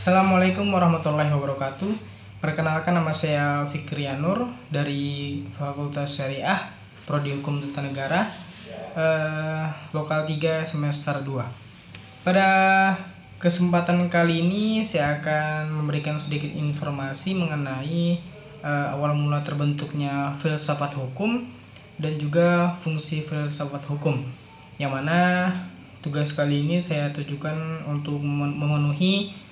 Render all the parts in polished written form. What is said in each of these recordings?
Assalamualaikum warahmatullahi wabarakatuh. Perkenalkan, nama saya Fikrianur dari Fakultas Syariah Prodi Hukum Tata Negara, Lokal 3 semester 2. Pada kesempatan kali ini saya akan memberikan sedikit informasi mengenai awal mula terbentuknya filsafat hukum dan juga fungsi filsafat hukum, yang mana tugas kali ini saya tujukan untuk memenuhi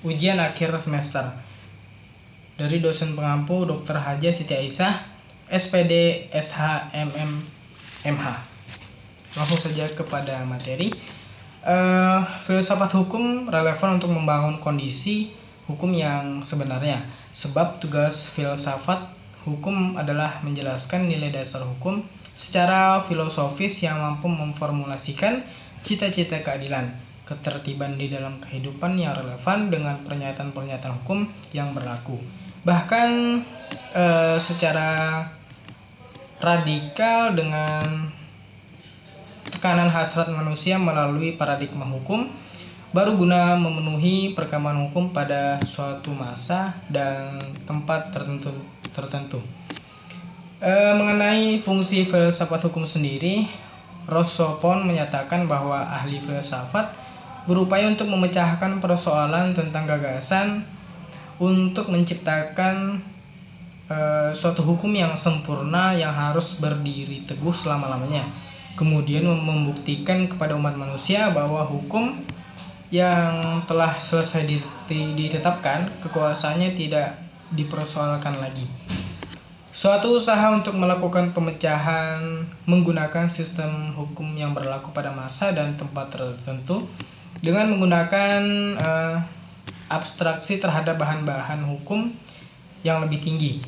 ujian akhir semester dari dosen pengampu Dr. Haja Siti Aisyah, SPD SHMM MH. Langsung saja kepada materi. Filsafat hukum relevan untuk membangun kondisi hukum yang sebenarnya, sebab tugas filsafat hukum adalah menjelaskan nilai dasar hukum secara filosofis yang mampu memformulasikan cita-cita keadilan, ketertiban di dalam kehidupan yang relevan dengan pernyataan-pernyataan hukum yang berlaku. Bahkan secara radikal dengan tekanan hasrat manusia melalui paradigma hukum baru guna memenuhi perkembangan hukum pada suatu masa dan tempat tertentu. Mengenai fungsi filsafat hukum sendiri, Rosopon menyatakan bahwa ahli filsafat berupaya untuk memecahkan persoalan tentang gagasan untuk menciptakan suatu hukum yang sempurna yang harus berdiri teguh selama-lamanya. Kemudian membuktikan kepada umat manusia bahwa hukum yang telah selesai ditetapkan kekuasaannya tidak dipersoalkan lagi. Suatu usaha untuk melakukan pemecahan menggunakan sistem hukum yang berlaku pada masa dan tempat tertentu dengan menggunakan abstraksi terhadap bahan-bahan hukum yang lebih tinggi.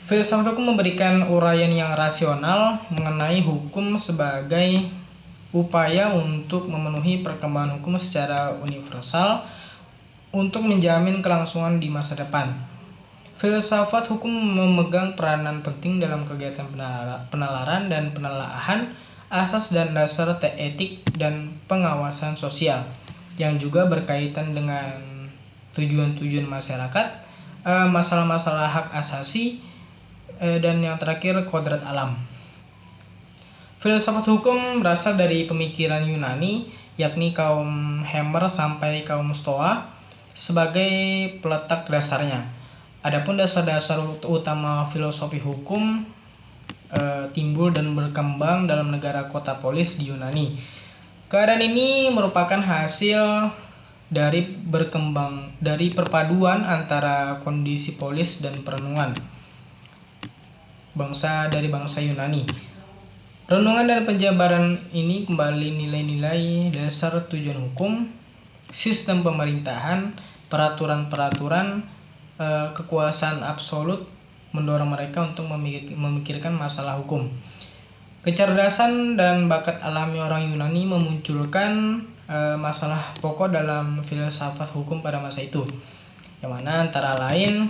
Filsafat hukum memberikan uraian yang rasional mengenai hukum sebagai upaya untuk memenuhi perkembangan hukum secara universal untuk menjamin kelangsungan di masa depan. Filsafat hukum memegang peranan penting dalam kegiatan penalaran dan penelaahan asas dan dasar etik dan pengawasan sosial, yang juga berkaitan dengan tujuan-tujuan masyarakat, masalah-masalah hak asasi, dan yang terakhir kodrat alam. Filsafat hukum berasal dari pemikiran Yunani, yakni kaum Homer sampai kaum Stoa sebagai peletak dasarnya. Adapun dasar-dasar utama filosofi hukum timbul dan berkembang dalam negara kota polis di Yunani. Keadaan ini merupakan hasil dari perpaduan antara kondisi polis dan perenungan bangsa Yunani. Renungan dan penjabaran ini kembali nilai-nilai dasar tujuan hukum, sistem pemerintahan, peraturan-peraturan, kekuasaan absolut mendorong mereka untuk memikirkan masalah hukum. Kecerdasan dan bakat alami orang Yunani memunculkan masalah pokok dalam filsafat hukum pada masa itu, yang mana antara lain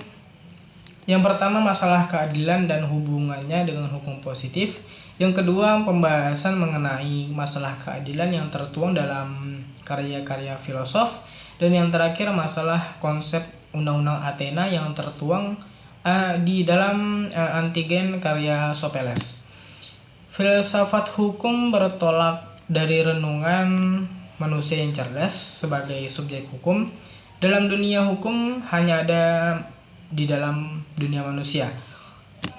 yang pertama masalah keadilan dan hubungannya dengan hukum positif, yang kedua pembahasan mengenai masalah keadilan yang tertuang dalam karya-karya filosof, dan yang terakhir masalah konsep undang-undang Athena yang tertuang di dalam Antigen karya Sophocles. Filsafat hukum bertolak dari renungan manusia yang cerdas sebagai subjek hukum. Dalam dunia hukum hanya ada di dalam dunia manusia.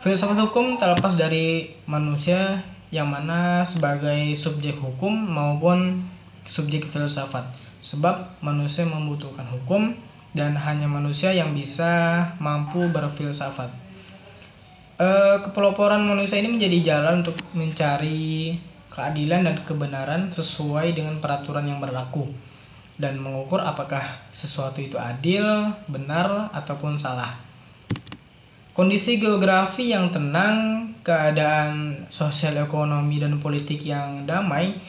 Filsafat hukum tak lepas dari manusia yang mana sebagai subjek hukum maupun subjek filsafat. Sebab manusia membutuhkan hukum dan hanya manusia yang bisa mampu berfilsafat. Kepeloporan manusia ini menjadi jalan untuk mencari keadilan dan kebenaran sesuai dengan peraturan yang berlaku dan mengukur apakah sesuatu itu adil, benar, ataupun salah. Kondisi geografi yang tenang, keadaan sosial ekonomi dan politik yang damai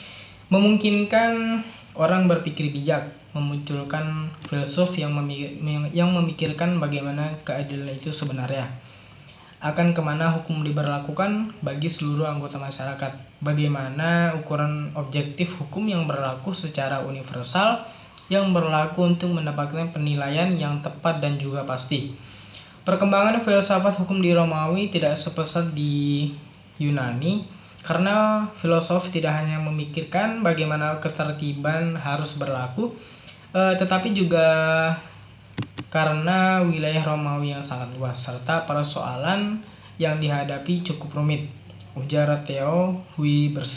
memungkinkan orang berpikir bijak, memunculkan filsuf yang memikirkan bagaimana keadilan itu sebenarnya, akan kemana hukum diberlakukan bagi seluruh anggota masyarakat, bagaimana ukuran objektif hukum yang berlaku secara universal yang berlaku untuk mendapatkan penilaian yang tepat dan juga pasti. Perkembangan filsafat hukum di Romawi tidak sepesat di Yunani, karena filosof tidak hanya memikirkan bagaimana ketertiban harus berlaku, tetapi juga karena wilayah Romawi yang sangat luas serta persoalan yang dihadapi cukup rumit, ujar Theo Huybers.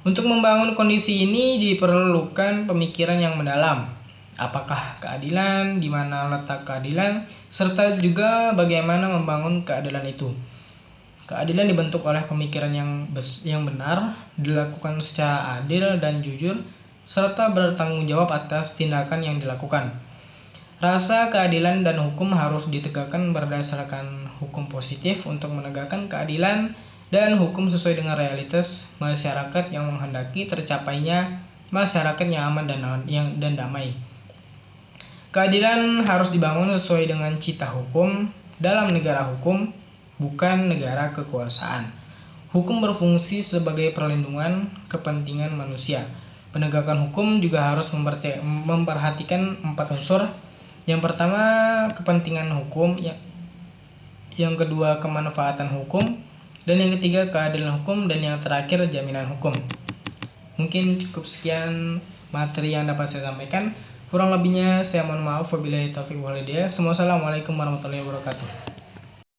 Untuk membangun kondisi ini diperlukan pemikiran yang mendalam. Apakah keadilan, di mana letak keadilan, serta juga bagaimana membangun keadilan itu. Keadilan dibentuk oleh pemikiran yang benar, dilakukan secara adil dan jujur, serta bertanggung jawab atas tindakan yang dilakukan. Rasa keadilan dan hukum harus ditegakkan berdasarkan hukum positif untuk menegakkan keadilan dan hukum sesuai dengan realitas masyarakat yang menghendaki tercapainya masyarakat yang aman dan damai. Keadilan harus dibangun sesuai dengan cita hukum dalam negara hukum, bukan negara kekuasaan. Hukum berfungsi sebagai perlindungan kepentingan manusia. Penegakan hukum juga harus memperhatikan 4 unsur. Yang pertama, kepentingan hukum, yang kedua, kemanfaatan hukum, dan yang ketiga, keadilan hukum, dan yang terakhir, jaminan hukum. Mungkin cukup sekian materi yang dapat saya sampaikan. Kurang lebihnya saya mohon maaf. Wabillahi taufiq wal hidayah. Wassalamualaikum warahmatullahi wabarakatuh.